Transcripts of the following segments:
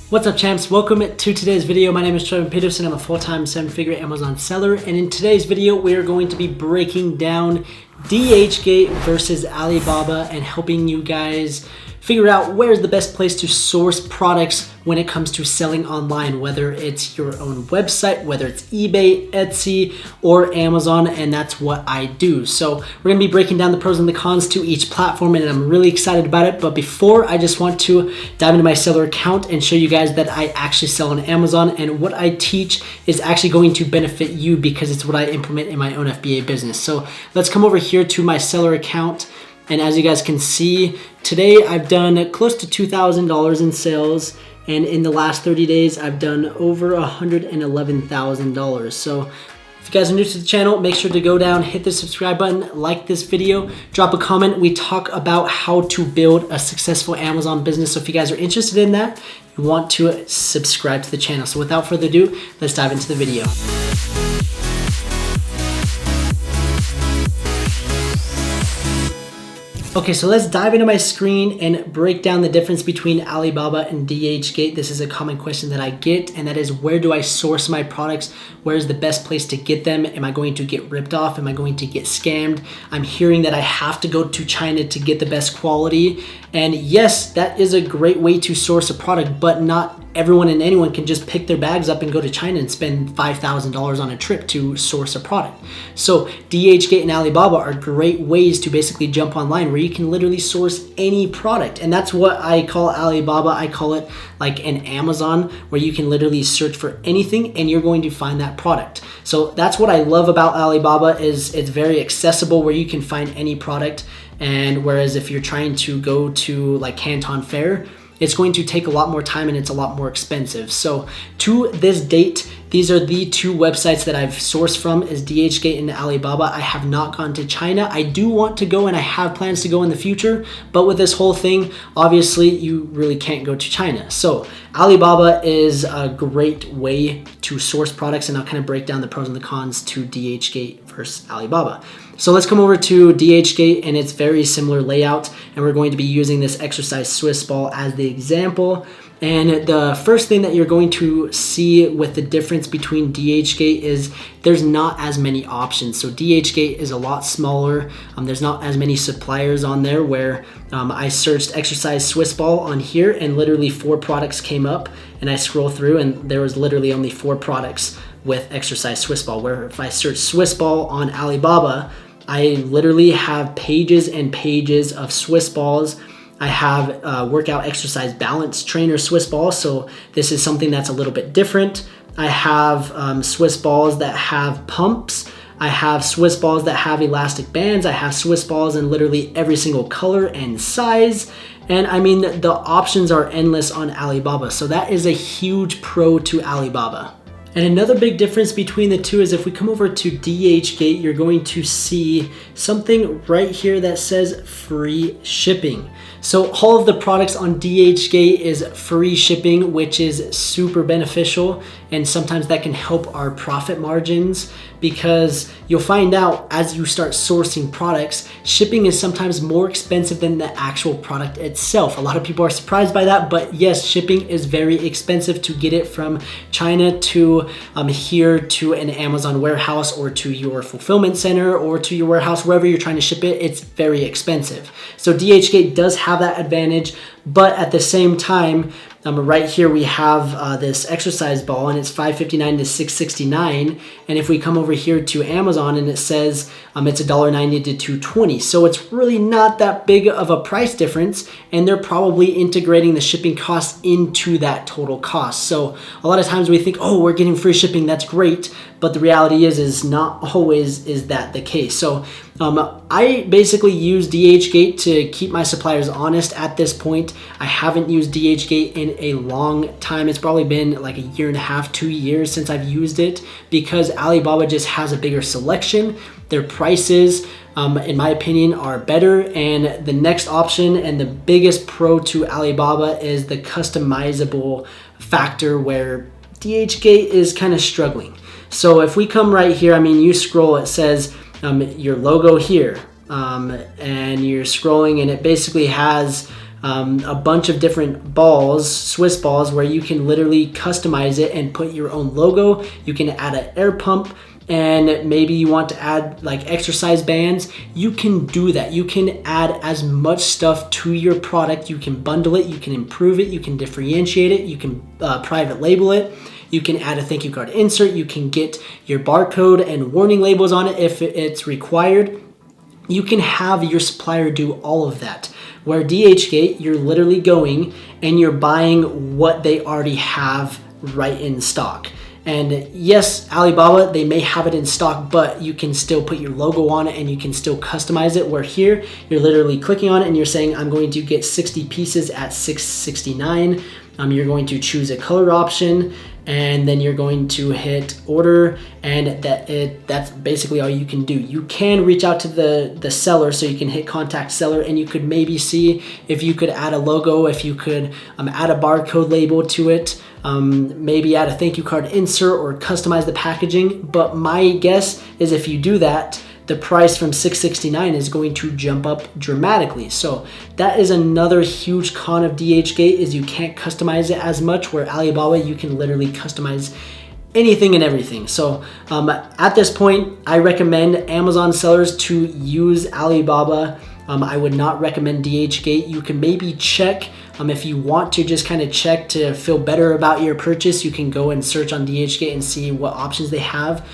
What's up, champs? Welcome to today's video. My name is Trevin Peterson. I'm a full-time 7-figure Amazon seller, and in today's video we are going to be breaking down dhgate versus Alibaba and helping you guys figure out where's the best place to source products when it comes to selling online, whether it's your own website, whether it's eBay, Etsy, or Amazon, and that's what I do. So we're gonna be breaking down the pros and the cons to each platform, and I'm really excited about it. But before, I just want to dive into my seller account and show you guys that I actually sell on Amazon, and what I teach is actually going to benefit you because it's what I implement in my own FBA business. So let's come over here to my seller account. And as you guys can see, today I've done close to $2,000 in sales. And in the last 30 days, I've done over $111,000. So if you guys are new to the channel, make sure to go down, hit the subscribe button, like this video, drop a comment. We talk about how to build a successful Amazon business. So if you guys are interested in that, you want to subscribe to the channel. So without further ado, let's dive into the video. Okay, so let's dive into my screen and break down the difference between Alibaba and dhgate. This is a common question that I get, and that is, where do I source my products? Where's the best place to get them? Am I going to get ripped off? Am I going to get scammed? I'm hearing that I have to go to China to get the best quality. And yes, that is a great way to source a product, but not everyone and anyone can just pick their bags up and go to China and spend $5,000 on a trip to source a product. So dhgate and Alibaba are great ways to basically jump online where you can literally source any product. And that's what I call Alibaba. I call it like an Amazon, where you can literally search for anything and you're going to find that product. So that's what I love about Alibaba, is it's very accessible where you can find any product. And whereas if you're trying to go to like Canton Fair, it's going to take a lot more time and it's a lot more expensive. So to this date, these are the two websites that I've sourced from, is dhgate and Alibaba. I have not gone to China. I do want to go, and I have plans to go in the future, but with this whole thing, obviously you really can't go to China. So Alibaba is a great way to source products, and I'll kind of break down the pros and the cons to dhgate versus Alibaba. So let's come over to dhgate, and it's very similar layout, and we're going to be using this exercise Swiss ball as the example. And the first thing that you're going to see with the difference between dhgate is there's not as many options. So dhgate is a lot smaller. There's not as many suppliers on there, where I searched exercise Swiss ball on here and literally 4 products came up, and I scroll through and there was literally only 4 products with exercise Swiss ball, where if I search Swiss ball on Alibaba, I literally have pages and pages of Swiss balls. I have workout exercise balance trainer Swiss balls, so this is something that's a little bit different. I have Swiss balls that have pumps. I have Swiss balls that have elastic bands. I have Swiss balls in literally every single color and size. And I mean, the options are endless on Alibaba, so that is a huge pro to Alibaba. And another big difference between the two is if we come over to dhgate, you're going to see something right here that says free shipping. So all of the products on dhgate is free shipping, which is super beneficial, and sometimes that can help our profit margins, because you'll find out as you start sourcing products, shipping is sometimes more expensive than the actual product itself. A lot of people are surprised by that, but yes, shipping is very expensive to get it from China to here to an Amazon warehouse, or to your fulfillment center, or to your warehouse, wherever you're trying to ship it. It's very expensive. So dhgate does have that advantage, but at the same time, right here we have this exercise ball, and it's $5.59 to $6.69. And if we come over here to Amazon, and it says it's $1.90 to $2.20, so it's really not that big of a price difference, and they're probably integrating the shipping costs into that total cost. So a lot of times we think, oh, we're getting free shipping, that's great, but the reality is not always is that the case. So I basically use dhgate to keep my suppliers honest at this point. I haven't used dhgate in a long time. It's probably been like a year and a half, 2 years since I've used it, because Alibaba just has a bigger selection. Their prices, in my opinion, are better. And the next option and the biggest pro to Alibaba is the customizable factor, where dhgate is kind of struggling. So if we come right here, I mean, you scroll, it says your logo here, and you're scrolling, and it basically has a bunch of different balls, Swiss balls, where you can literally customize it and put your own logo. You can add an air pump, and maybe you want to add like exercise bands. You can do that. You can add as much stuff to your product. You can bundle it, you can improve it, you can differentiate it, you can private label it. You can add a thank you card insert. You can get your barcode and warning labels on it if it's required. You can have your supplier do all of that. Where dhgate, you're literally going and you're buying what they already have right in stock. And yes, Alibaba, they may have it in stock, but you can still put your logo on it and you can still customize it. Where here, you're literally clicking on it and you're saying, I'm going to get 60 pieces at $6.69. You're going to choose a color option, and then you're going to hit order, and that's basically all you can do. You can reach out to the seller, so you can hit contact seller, and you could maybe see if you could add a logo, if you could add a barcode label to it, maybe add a thank you card insert or customize the packaging. But my guess is if you do that, the price from $6.69 is going to jump up dramatically. So that is another huge con of dhgate, is you can't customize it as much, where Alibaba, you can literally customize anything and everything. So at this point, I recommend Amazon sellers to use Alibaba. I would not recommend dhgate. You can maybe check if you want to just kind of check to feel better about your purchase. You can go and search on dhgate and see what options they have.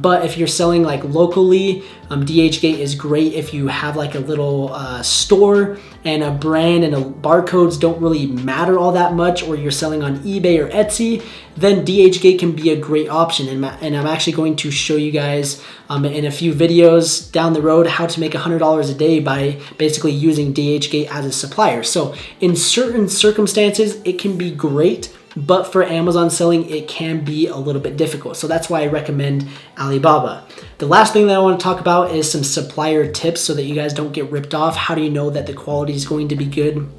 But if you're selling like locally, dhgate is great if you have like a little store and a brand and barcodes don't really matter all that much, or you're selling on eBay or Etsy, then dhgate can be a great option. And I'm actually going to show you guys in a few videos down the road how to make $100 a day by basically using dhgate as a supplier. So in certain circumstances, it can be great, but for Amazon selling, it can be a little bit difficult. So that's why I recommend Alibaba. The last thing that I want to talk about is some supplier tips so that you guys don't get ripped off. How do you know that the quality is going to be good?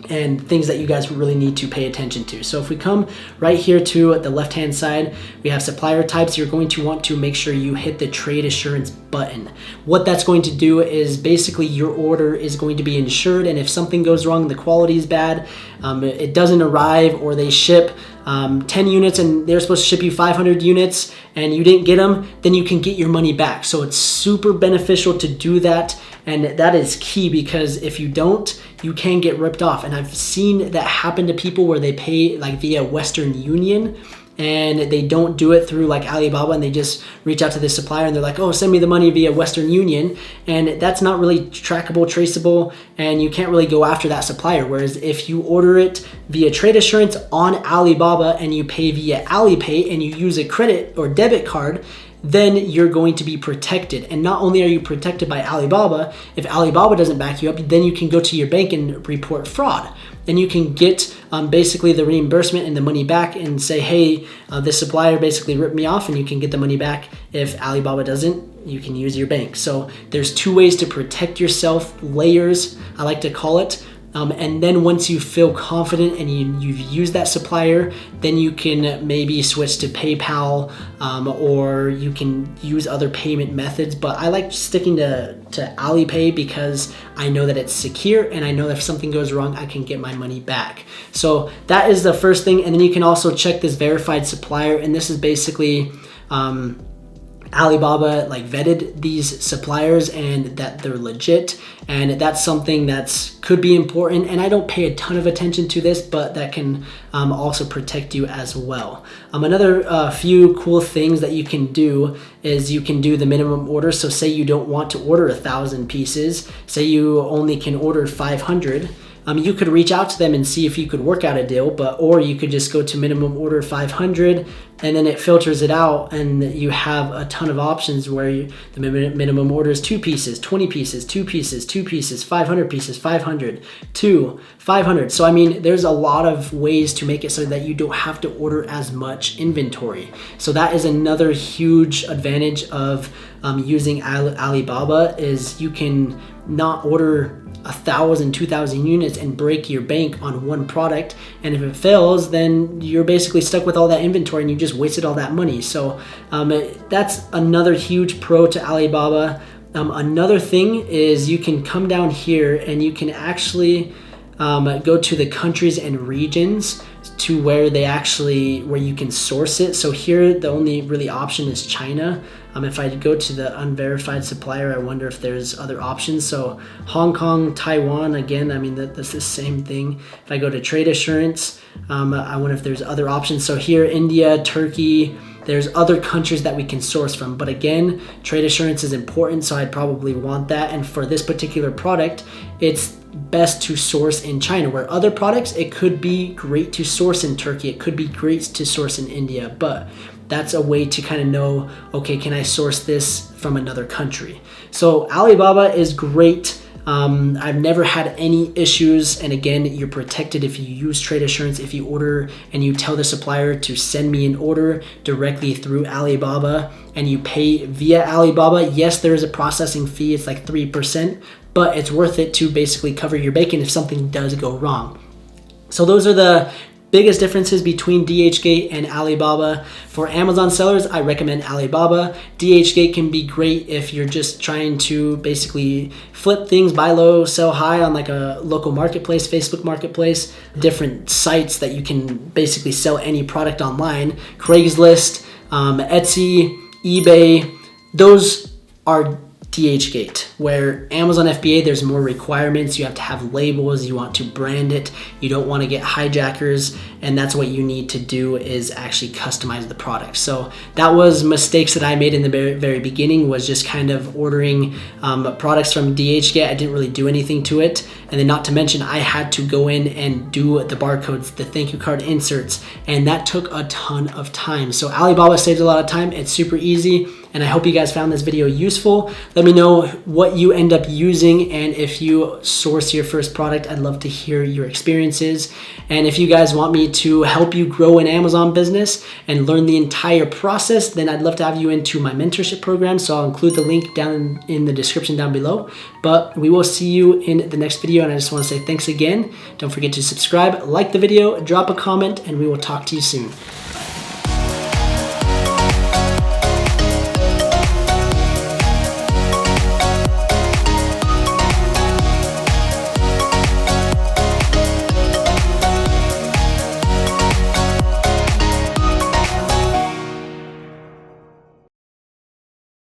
And things that you guys really need to pay attention to. So if we come right here to the left-hand side, we have supplier types. You're going to want to make sure you hit the trade assurance button. What that's going to do is basically your order is going to be insured, and if something goes wrong, the quality is bad, it doesn't arrive, or they ship 10 units and they're supposed to ship you 500 units and you didn't get them, then you can get your money back. So it's super beneficial to do that. And that is key, because if you don't, you can get ripped off. And I've seen that happen to people where they pay like via Western Union and they don't do it through like Alibaba, and they just reach out to the supplier and they're like, oh, send me the money via Western Union. And that's not really trackable, traceable, and you can't really go after that supplier. Whereas if you order it via trade assurance on Alibaba and you pay via Alipay and you use a credit or debit card, then you're going to be protected. And not only are you protected by Alibaba, if Alibaba doesn't back you up, then you can go to your bank and report fraud. And you can get basically the reimbursement and the money back and say, hey, this supplier basically ripped me off, and you can get the money back. If Alibaba doesn't, you can use your bank. So there's two ways to protect yourself, layers, I like to call it. And then once you feel confident and you've used that supplier, then you can maybe switch to PayPal, or you can use other payment methods. But I like sticking to Alipay because I know that it's secure, and I know that if something goes wrong, I can get my money back. So that is the first thing. And then you can also check this verified supplier, and this is basically Alibaba like vetted these suppliers and that they're legit, and that's something that's could be important. And I don't pay a ton of attention to this, but that can also protect you as well. Another few cool things that you can do is you can do the minimum order. So say you don't want to order 1,000 pieces, say you only can order 500. You could reach out to them and see if you could work out a deal, or you could just go to minimum order 500, and then it filters it out, and you have a ton of options where the minimum order is 2 pieces, 20 pieces, 2 pieces, 2 pieces, 500 pieces, 500, 2, 500. So I mean, there's a lot of ways to make it so that you don't have to order as much inventory. So that is another huge advantage of using Alibaba, is you can not order 1,000, 2,000 units and break your bank on one product. And if it fails, then you're basically stuck with all that inventory and you just wasted all that money. So that's another huge pro to Alibaba. Another thing is you can come down here and you can actually go to the countries and regions to where you can source it. So here the only really option is China. If I go to the unverified supplier, I wonder if there's other options. So Hong Kong, Taiwan, again, I mean, that's the same thing. If I go to trade assurance, I wonder if there's other options. So here, India, Turkey, there's other countries that we can source from. But again, trade assurance is important, so I'd probably want that. And for this particular product, it's best to source in China, where other products, it could be great to source in Turkey. It could be great to source in India, but that's a way to kind of know, okay, can I source this from another country? So Alibaba is great. I've never had any issues, and again, you're protected if you use trade assurance. If you order and you tell the supplier to send me an order directly through Alibaba and you pay via Alibaba, yes, there is a processing fee. It's like 3%, but it's worth it to basically cover your bacon if something does go wrong. So those are the biggest differences between dhgate and Alibaba. For Amazon sellers, I recommend Alibaba. dhgate can be great if you're just trying to basically flip things, buy low, sell high on like a local marketplace, Facebook marketplace, different sites that you can basically sell any product online. Craigslist, Etsy, eBay, those are dhgate. Where Amazon FBA, there's more requirements. You have to have labels, you want to brand it, you don't want to get hijackers, and that's what you need to do, is actually customize the product. So that was mistakes that I made in the very beginning, was just kind of ordering products from dhgate. I didn't really do anything to it, and then not to mention I had to go in and do the barcodes, the thank you card inserts, and that took a ton of time. So Alibaba saves a lot of time. It's super easy, and I hope you guys found this video useful. Let me know what you end up using, and if you source your first product, I'd love to hear your experiences. And if you guys want me to help you grow an Amazon business and learn the entire process, then I'd love to have you into my mentorship program. So I'll include the link down in the description down below. But we will see you in the next video, and I just want to say thanks again. Don't forget to subscribe, like the video, drop a comment, and we will talk to you soon.